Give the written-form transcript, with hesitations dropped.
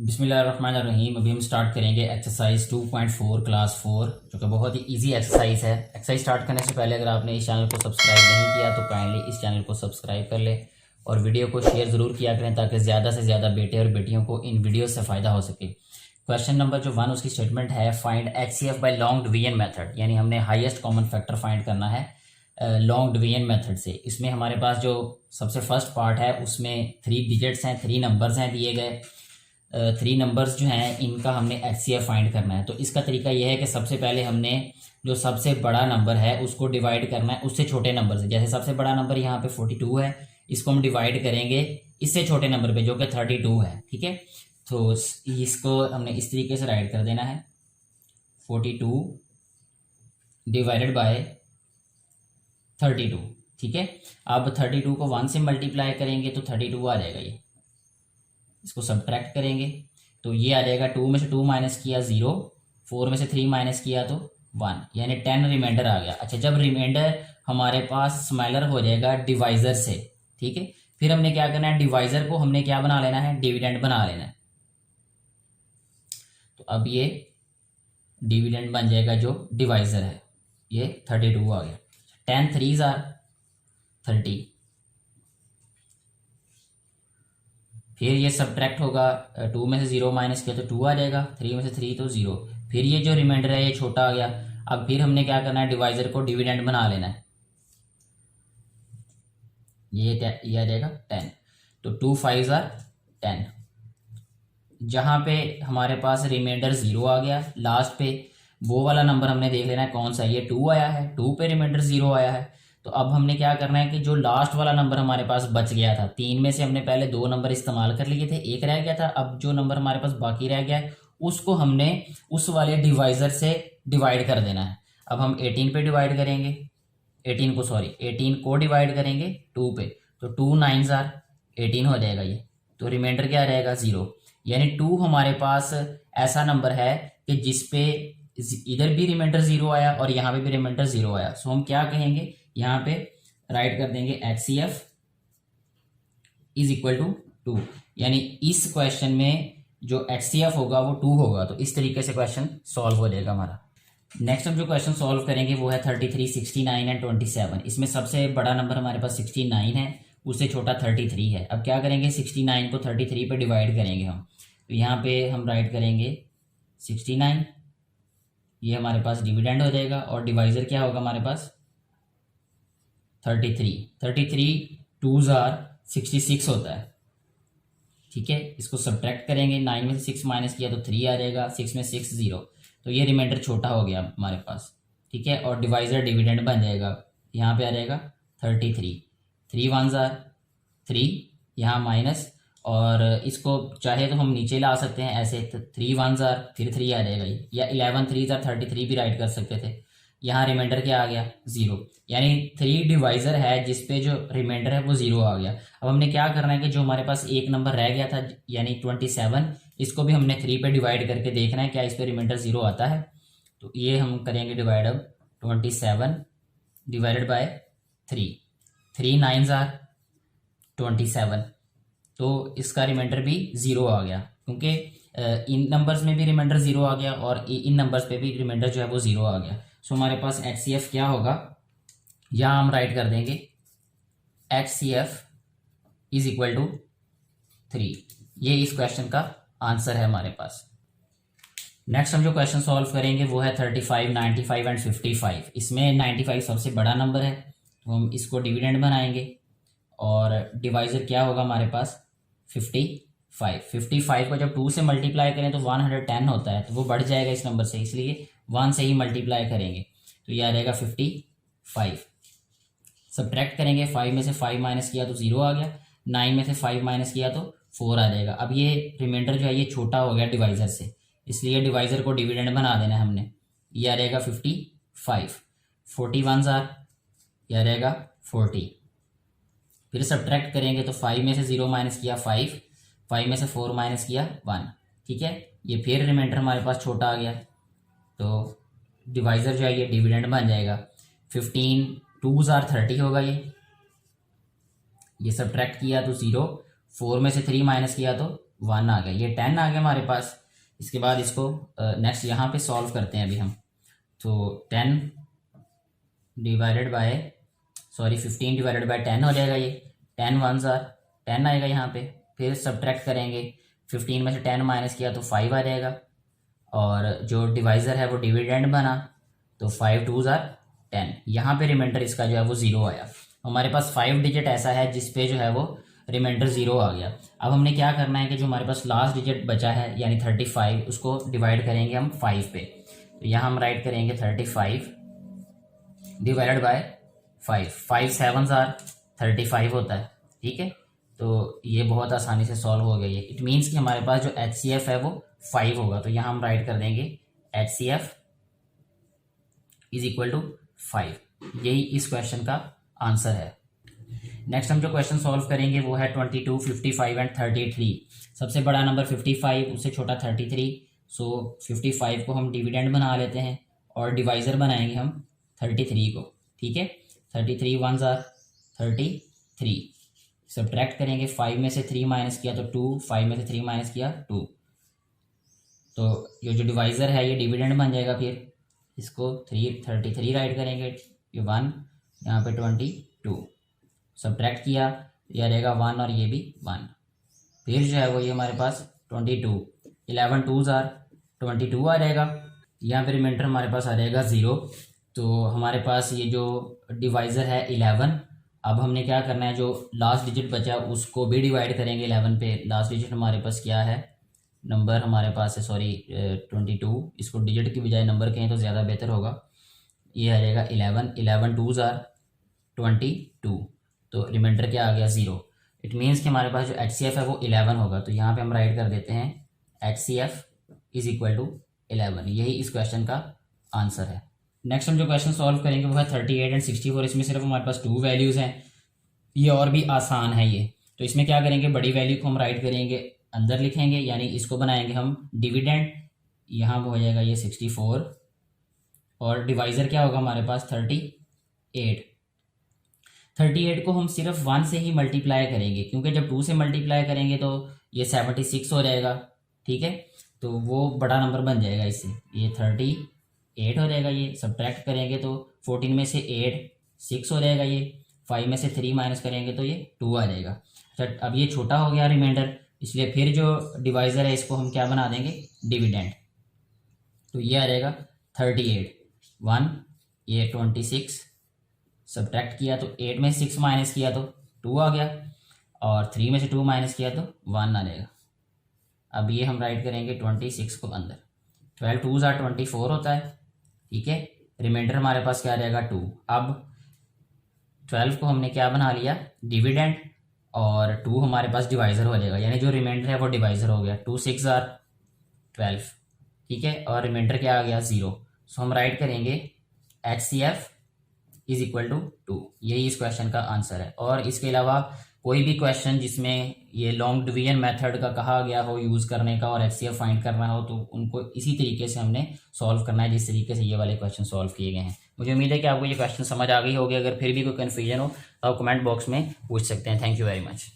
बिस्मिल्लाहिर्रहमानिर्रहीम। अभी हम स्टार्ट करेंगे एक्सरसाइज 2.4 क्लास 4, जो कि बहुत ही इजी एक्सरसाइज है। एक्सरसाइज स्टार्ट करने से पहले अगर आपने इस चैनल को सब्सक्राइब नहीं किया तो काइंडली इस चैनल को सब्सक्राइब कर लें और वीडियो को शेयर ज़रूर किया करें ताकि ज़्यादा से ज़्यादा बेटे और बेटियों को इन वीडियो से फ़ायदा हो सके। क्वेश्चन नंबर जो 1 उसकी स्टेटमेंट है, find HCF by long division method, यानी हमने हाईएस्ट कॉमन फैक्टर फाइंड करना है लॉन्ग डिवीजन मेथड से। इसमें हमारे पास जो सबसे फर्स्ट पार्ट है उसमें 3 डिजिट्स हैं, 3 नंबर्स हैं दिए गए। 3 नंबर्स जो हैं इनका हमने HCF फाइंड करना है। तो इसका तरीका यह है कि सबसे पहले हमने जो सबसे बड़ा नंबर है उसको डिवाइड करना है उससे छोटे नंबर से। जैसे सबसे बड़ा नंबर यहाँ पे 42 है, इसको हम डिवाइड करेंगे इससे छोटे नंबर पे जो कि 32 है। ठीक है, तो इसको हमने इस तरीके से राइट कर देना है, 42 डिवाइडेड बाय 32। ठीक है, अब 32 को 1 से मल्टीप्लाई करेंगे तो 32 आ जाएगा। ये इसको सब्ट्रैक्ट करेंगे तो ये आ जाएगा, 2 में से 2 माइनस किया 0, 4 में से 3 माइनस किया तो 1, यानी 10 रिमाइंडर आ गया। अच्छा, जब रिमाइंडर हमारे पास स्मॉलर हो जाएगा डिवाइजर से, ठीक है, फिर हमने क्या करना है, डिवाइजर को हमने क्या बना लेना है, डिविडेंड बना लेना है। तो अब ये डिविडेंड बन जाएगा जो डिवाइजर है, ये 32 आ गया। 10 3s आर 30, फिर ये सब्ट्रैक्ट होगा, 2 में से 0 माइनस किया तो 2 आ जाएगा, 3 में से 3 तो 0, फिर ये जो रिमाइंडर है ये छोटा आ गया। अब फिर हमने क्या करना है, डिवाइजर को डिविडेंड बना लेना है, ये आ जाएगा 10। तो 2 5s आर 10। जहाँ पे हमारे पास रिमाइंडर 0 आ गया लास्ट पे, वो वाला नंबर हमने देख लेना है कौन सा है। ये 2 आया है, 2 पे रिमाइंडर 0 आया है। तो अब हमने क्या करना है कि जो लास्ट वाला नंबर हमारे पास बच गया था, 3 में से हमने पहले 2 नंबर इस्तेमाल कर लिए थे, एक रह गया था। अब जो नंबर हमारे पास बाकी रह गया है उसको हमने उस वाले डिवाइजर से डिवाइड कर देना है। अब हम 18 पे डिवाइड करेंगे, 18 को डिवाइड करेंगे 2 पे, तो 2 9s आर 18 हो जाएगा ये। तो रिमाइंडर क्या रहेगा, 0, यानी 2 हमारे पास ऐसा नंबर है कि जिसपे इधर भी रिमाइंडर 0 आया और यहाँ पे भी रिमाइंडर 0 आया। सो हम क्या कहेंगे, यहाँ पे राइट कर देंगे HCF इज इक्वल टू 2, यानी इस क्वेश्चन में जो HCF होगा वो 2 होगा। तो इस तरीके से क्वेश्चन सॉल्व हो जाएगा हमारा। नेक्स्ट हम जो क्वेश्चन सॉल्व करेंगे वो है 33, 69 एंड 27। इसमें सबसे बड़ा नंबर हमारे पास 69 है, उससे छोटा 33 है। अब क्या करेंगे, 69 को 33 पे डिवाइड करेंगे हम। तो यहाँ पे हम राइट करेंगे 69, ये हमारे पास डिविडेंड हो जाएगा और डिवाइजर क्या होगा हमारे पास 33। 33 2s आर 66 होता है। ठीक है, इसको सब्ट्रैक्ट करेंगे, 9 में से 6 माइनस किया तो 3 आ जाएगा, 6 में 6 0, तो ये रिमाइंडर छोटा हो गया हमारे पास। ठीक है, और डिवाइजर डिविडेंड बन जाएगा, यहाँ पे आ जाएगा 33। 3 1s आर 3, यहाँ माइनस, और इसको चाहे तो हम नीचे ला सकते हैं ऐसे, 3 1s आर फिर 3 आ जाएगा ये, या 11 3s आर 33 भी राइट कर सकते थे। यहाँ रिमाइंडर क्या आ गया, 0, यानी 3 डिवाइजर है जिसपे जो रिमाइंडर है वो 0 आ गया। अब हमने क्या करना है कि जो हमारे पास एक नंबर रह गया था यानी 27, इसको भी हमने 3 पे डिवाइड करके देखना है क्या इस पे रिमाइंडर 0 आता है। तो ये हम करेंगे डिवाइड, अब 27 डिवाइडेड बाय 3, 3 9s आर 27, तो इसका रिमाइंडर भी 0 आ गया, क्योंकि इन नंबर्स में भी रिमाइंडर 0 आ गया और इन नंबर्स पे भी रिमाइंडर जो है वो 0 आ गया। सो हमारे पास HCF क्या होगा, यहाँ हम राइट कर देंगे HCF इज इक्वल टू 3। ये इस क्वेश्चन का आंसर है हमारे पास। नेक्स्ट हम जो क्वेश्चन सॉल्व करेंगे वो है 35, 95 एंड 55। इसमें 95 सबसे बड़ा नंबर है, तो हम इसको डिविडेंड बनाएंगे और डिवाइजर क्या होगा हमारे पास 55। 55 को जब 2 से मल्टीप्लाई करें तो 110 होता है, तो वो बढ़ जाएगा इस नंबर से, इसलिए 1 से ही मल्टीप्लाई करेंगे, तो ये आ जाएगा 55। सब्ट्रैक्ट करेंगे, 5 में से 5 माइनस किया तो 0 आ गया, 9 में से 5 माइनस किया तो 4 आ जाएगा। अब ये रिमाइंडर जो है ये छोटा हो गया डिवाइजर से, इसलिए डिवाइजर को डिविडेंड बना देना है हमने, ये आ जाएगा 55। 41s आर, ये आ जाएगा 40, फिर सब्ट्रैक्ट करेंगे तो 5 में से 0 माइनस किया 5, 5 में से 4 माइनस किया 1। ठीक है, ये फिर रिमाइंडर हमारे पास छोटा आ गया, तो डिवाइजर जो है ये डिविडेंड बन जाएगा। 15 2s आर 30 होगा ये सब्ट्रैक्ट किया तो 0, 4 में से 3 माइनस किया तो 1 आ गया, ये 10 आ गया हमारे पास। इसके बाद इसको नेक्स्ट यहाँ पे सॉल्व करते हैं अभी हम। तो 10 डिवाइडेड बाय 15 डिवाइडेड बाय 10 हो जाएगा ये। 10 1s आर 10 आएगा यहाँ पे। फिर सब्ट्रैक्ट करेंगे, 15 में से 10 माइनस किया तो 5 आ जाएगा। और जो डिवाइज़र है वो डिविडेंड बना, तो 5 2s आर 10। यहाँ पे रिमाइंडर इसका जो है वो 0 आया। हमारे पास 5 डिजिट ऐसा है जिस पे जो है वो रिमाइंडर 0 आ गया। अब हमने क्या करना है कि जो हमारे पास लास्ट डिजिट बचा है यानी 35, उसको डिवाइड करेंगे हम 5 पे। तो यहाँ हम राइट करेंगे 35 डिवाइडेड बाय 5। 5 7s आर 35 होता है, ठीक है। तो ये बहुत आसानी से सॉल्व हो गया ये। इट मीन्स कि हमारे पास जो HCF है वो 5 होगा। तो यहाँ हम राइट कर देंगे HCF इज इक्वल टू 5। यही इस क्वेश्चन का आंसर है। नेक्स्ट हम जो क्वेश्चन सॉल्व करेंगे वो है 22, 55 एंड 33। सबसे बड़ा नंबर 55, उससे छोटा 33। सो 55 को हम डिविडेंड बना लेते हैं और डिवाइज़र बनाएंगे हम 33 को, ठीक है। 33 1s आर 33। सब्ट्रैक्ट करेंगे, 5 में से 3 माइनस किया तो 2, 5 में से 3 माइनस किया 2। तो ये जो डिवाइज़र है ये डिविडेंड बन जाएगा। फिर इसको 33 राइट करेंगे, ये 1, यहाँ पे 22। सब्ट्रैक्ट किया, ये रहेगा 1 और ये भी 1। फिर जो है वो ये हमारे पास 22, 11 2s आर 22 आ जाएगा। यहाँ पे रिमाइंडर हमारे पास आ जाएगा 0। तो हमारे पास ये जो डिवाइज़र है 11। अब हमने क्या करना है, जो लास्ट डिजिट बचा उसको भी डिवाइड करेंगे 11 पे। लास्ट डिजिट हमारे पास क्या है, नंबर हमारे पास है 22। इसको डिजिट की बजाय नंबर कहें तो ज़्यादा बेहतर होगा। ये आ जाएगा 11 2s आर 22। तो रिमाइंडर क्या आ गया 0। इट मीन्स कि हमारे पास जो HCF है वो 11 होगा। तो यहाँ पे हम राइट कर देते हैं HCF इज इक्वल टू 11। यही इस क्वेश्चन का आंसर है। नेक्स्ट हम जो क्वेश्चन सॉल्व करेंगे वो है 38 एंड 64। इसमें सिर्फ हमारे पास 2 वैल्यूज़ हैं। ये और भी आसान है ये। तो इसमें क्या करेंगे, बड़ी वैल्यू को हम राइट करेंगे अंदर लिखेंगे, यानी इसको बनाएंगे हम डिविडेंड। यहाँ हो जाएगा ये 64 और डिवाइज़र क्या होगा हमारे पास 38। 38 को हम सिर्फ 1 से ही मल्टीप्लाई करेंगे, क्योंकि जब 2 से मल्टीप्लाई करेंगे तो ये 76 हो जाएगा, ठीक है। तो वो बड़ा नंबर बन जाएगा इससे, ये 38 हो जाएगा। ये सब्ट्रैक्ट करेंगे तो 14 में से 8 6 हो जाएगा। ये 5 में से 3 माइनस करेंगे तो ये 2 आ जाएगा। अच्छा, अब ये छोटा हो गया रिमाइंडर, इसलिए फिर जो डिवाइज़र है इसको हम क्या बना देंगे, डिविडेंड। तो ये आ जाएगा 38 1, ये 26। सब्ट्रैक्ट किया तो 8 में 6 माइनस किया तो 2 आ गया, और 3 में से 2 माइनस किया तो 1 आ जाएगा। अब ये हम राइट करेंगे 26 को अंदर। 12 2s आर 24 होता है, ठीक है। रिमाइंडर हमारे पास क्या आ जाएगा 2। अब 12 को हमने क्या बना लिया, डिविडेंड, और 2 हमारे पास डिवाइज़र हो जाएगा, यानी जो रिमाइंडर है वो डिवाइज़र हो गया। 2 6 आर 12, ठीक है। और रिमाइंडर क्या आ गया 0। सो हम राइट करेंगे HCF इज इक्वल टू 2। यही इस क्वेश्चन का आंसर है। और इसके अलावा कोई भी क्वेश्चन जिसमें ये लॉन्ग डिवीजन मेथड का कहा गया हो यूज़ करने का और HCF फाइंड करना हो, तो उनको इसी तरीके से हमने सॉल्व करना है जिस तरीके से ये वाले क्वेश्चन सॉल्व किए गए हैं। मुझे उम्मीद है कि आपको ये क्वेश्चन समझ आ गई होगी। अगर फिर भी कोई कन्फ्यूजन हो तो आप कमेंट बॉक्स में पूछ सकते हैं। Thank you very much.